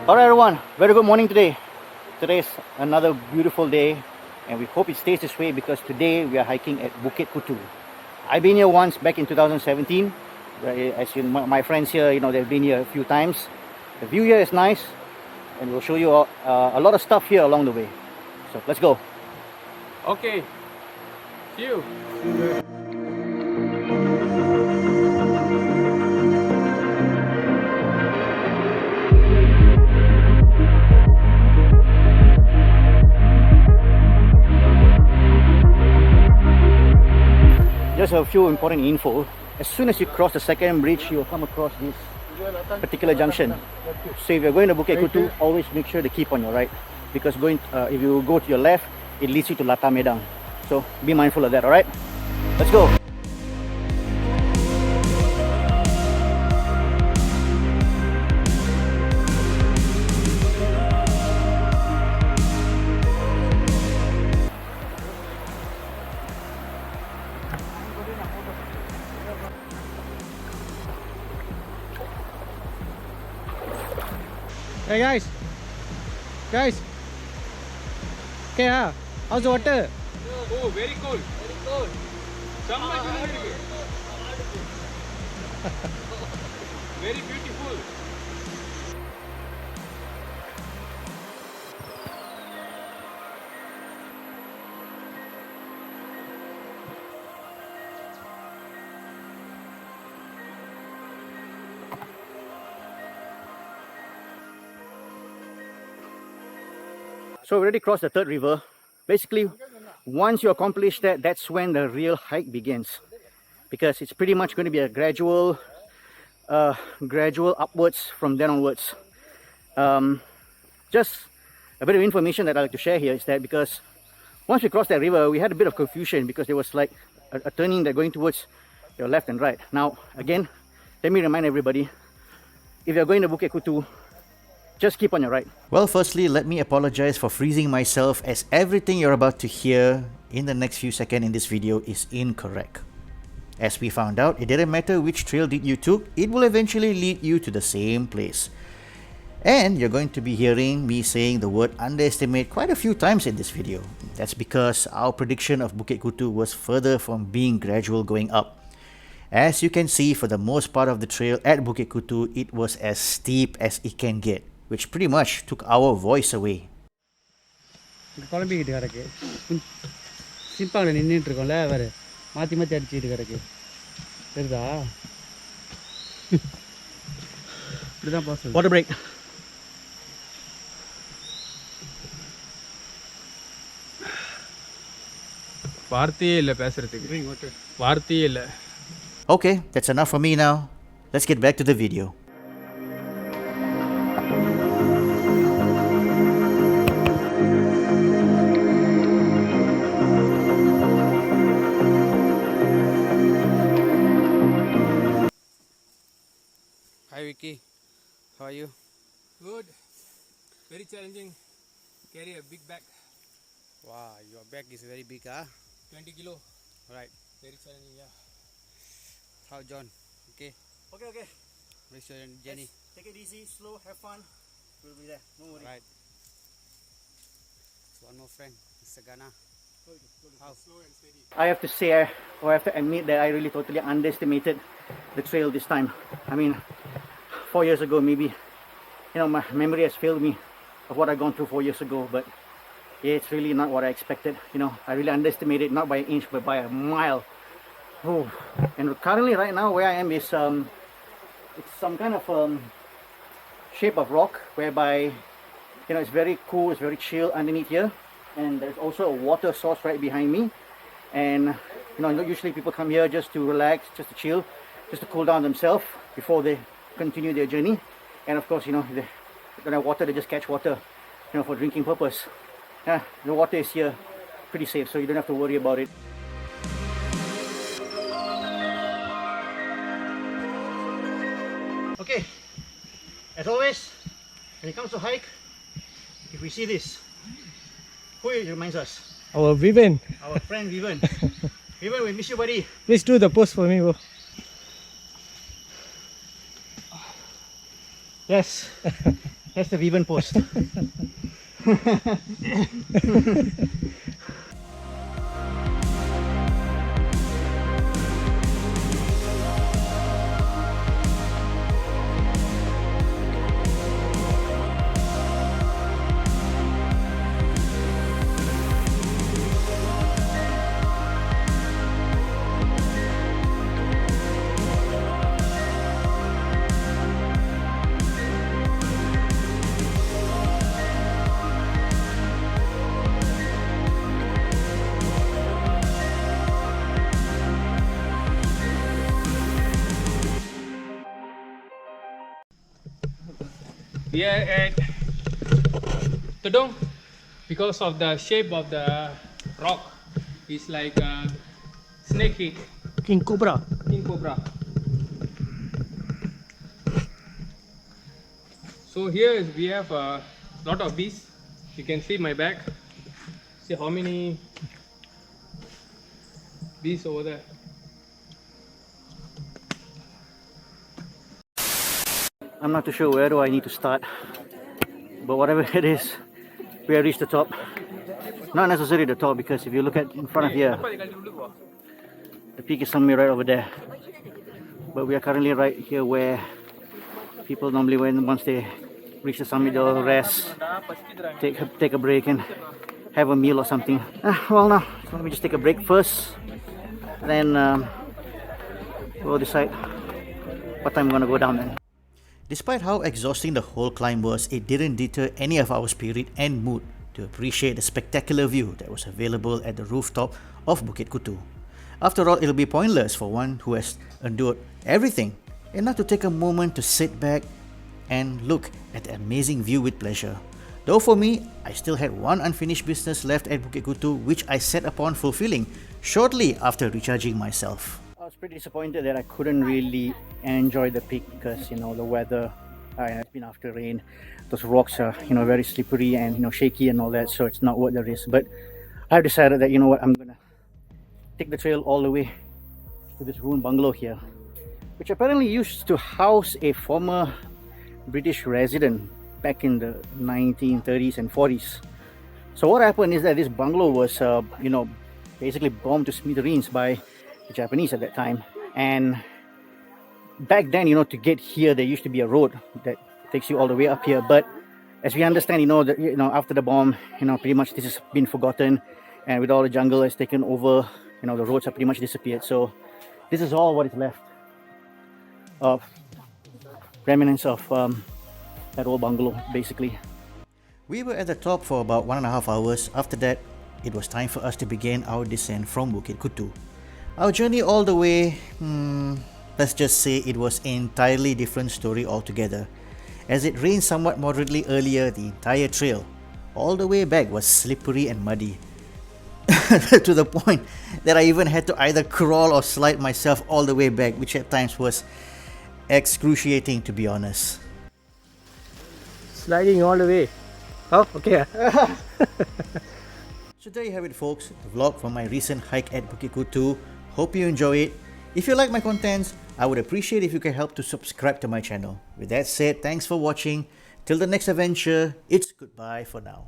Alright everyone, very good morning today. Today's another beautiful day and we hope it stays this way because today we are hiking at Bukit Kutu. I've been here once back in 2017. As you, my friends here, they've been here a few times. The view here is nice and we'll show you a lot of stuff here along the way. So let's go. Okay. See you. Just a few important info. As soon as you cross the second bridge, you'll come across this particular junction. So if you're going to Bukit Kutu, always make sure to keep on your right, because if you go to your left, it leads you to Lata Medang. So be mindful of that, alright? Let's go! Hey guys, okay, how's the water? Oh, very cool. Very beautiful. So we already crossed the third river. Basically, once you accomplish that, that's when the real hike begins. Because it's pretty much going to be a gradual upwards from then onwards. Just a bit of information that I'd like to share here is that because once we crossed that river, we had a bit of confusion because there was like a turning that going towards your left and right. Now, again, let me remind everybody, if you're going to Bukit Kutu, just keep on your right. Well, firstly, let me apologize for freezing myself, as everything you're about to hear in the next few seconds in this video is incorrect. As we found out, it didn't matter which trail that you took, it will eventually lead you to the same place. And you're going to be hearing me saying the word underestimate quite a few times in this video. That's because our prediction of Bukit Kutu was further from being gradual going up. As you can see, for the most part of the trail at Bukit Kutu, it was as steep as it can get, which pretty much took our voice away. குழம்பிக்கிட்டு கிடக்கு சிம்பாவில் நின்றுட்டு இருக்கோம்ல வேறு மாற்றி மாற்றி அடிச்சுக்கிட்டு கிடக்கு தெரியுதா இப்படிதான் போக Water break. வார்த்தையே இல்லை பேசுறதுக்கு. வார்த்தையே இல்லை. Okay, that's enough for me now. Let's get back to the video. Hi Vicky, how are you? Good. Very challenging. Carry a big bag. Wow, your bag is very big, huh? 20 kilo. Right. Very challenging, yeah. How John? Okay. Okay. Where's your Jenny? Take it easy, slow, have fun. We'll be there. No worries. Right. So one more friend, Mr. Ghana. How? Slow and steady. I have to say, I have to admit that I really totally underestimated the trail this time. I mean, 4 years ago maybe, my memory has failed me of what I've gone through 4 years ago, but it's really not what I expected. I really underestimated, not by an inch but by a mile. Oh. And currently right now where I am is it's some kind of shape of rock whereby it's very cool, it's very chill underneath here, and there's also a water source right behind me. And usually people come here just to relax, just to chill, just to cool down themselves before they continue their journey. And of course, if they don't have water, they just catch water, for drinking purpose. Yeah, the water is here pretty safe, so you don't have to worry about it. Okay, as always, when it comes to hike, if we see this, who it reminds us? Our Vivian. Our friend Vivian. Vivian, we miss you, buddy. Please do the post for me, bro. Yes. That's the Vivan post. We are at Todong because of the shape of the rock. It's like a snake head, King Cobra. king cobra. So here we have a lot of bees. You can see my back. See how many bees over there. I'm not too sure where do I need to start, but whatever it is, we have reached the top. Not necessarily the top, because if you look at in front of here, the peak is somewhere right over there. But we are currently right here where people normally, once they reach the summit, they'll rest, take a break and have a meal or something. Well, now so let me just take a break first, then we'll decide what time we're gonna go down then. Despite how exhausting the whole climb was, it didn't deter any of our spirit and mood to appreciate the spectacular view that was available at the rooftop of Bukit Kutu. After all, it'll be pointless for one who has endured everything and not to take a moment to sit back and look at the amazing view with pleasure. Though for me, I still had one unfinished business left at Bukit Kutu which I set upon fulfilling shortly after recharging myself. I was pretty disappointed that I couldn't really enjoy the peak because, you know, the weather, it's been after rain. Those rocks are, you know, very slippery and, you know, shaky and all that, so it's not worth the risk. But I've decided that, you know what, I'm gonna take the trail all the way to this ruined bungalow here, which apparently used to house a former British resident back in the 1930s and 40s. So what happened is that this bungalow was, you know, basically bombed to smithereens by the Japanese at that time. And back then, you know, to get here, there used to be a road that takes you all the way up here. But as we understand, you know, after the bomb, you know, pretty much this has been forgotten, and with all the jungle has taken over, you know, the roads have pretty much disappeared. So this is all what is left of remnants of that old bungalow, basically. We were at the top for about 1.5 hours. After that, it was time for us to begin our descent from Bukit Kutu. Our journey all the way, let's just say it was an entirely different story altogether. As it rained somewhat moderately earlier, the entire trail all the way back was slippery and muddy. To the point that I even had to either crawl or slide myself all the way back, which at times was excruciating, to be honest. Sliding all the way. Oh, okay. So there you have it, folks, the vlog from my recent hike at Bukit Kutu. Hope you enjoy it. If you like my contents, I would appreciate if you can help to subscribe to my channel. With that said, thanks for watching. Till the next adventure, it's goodbye for now.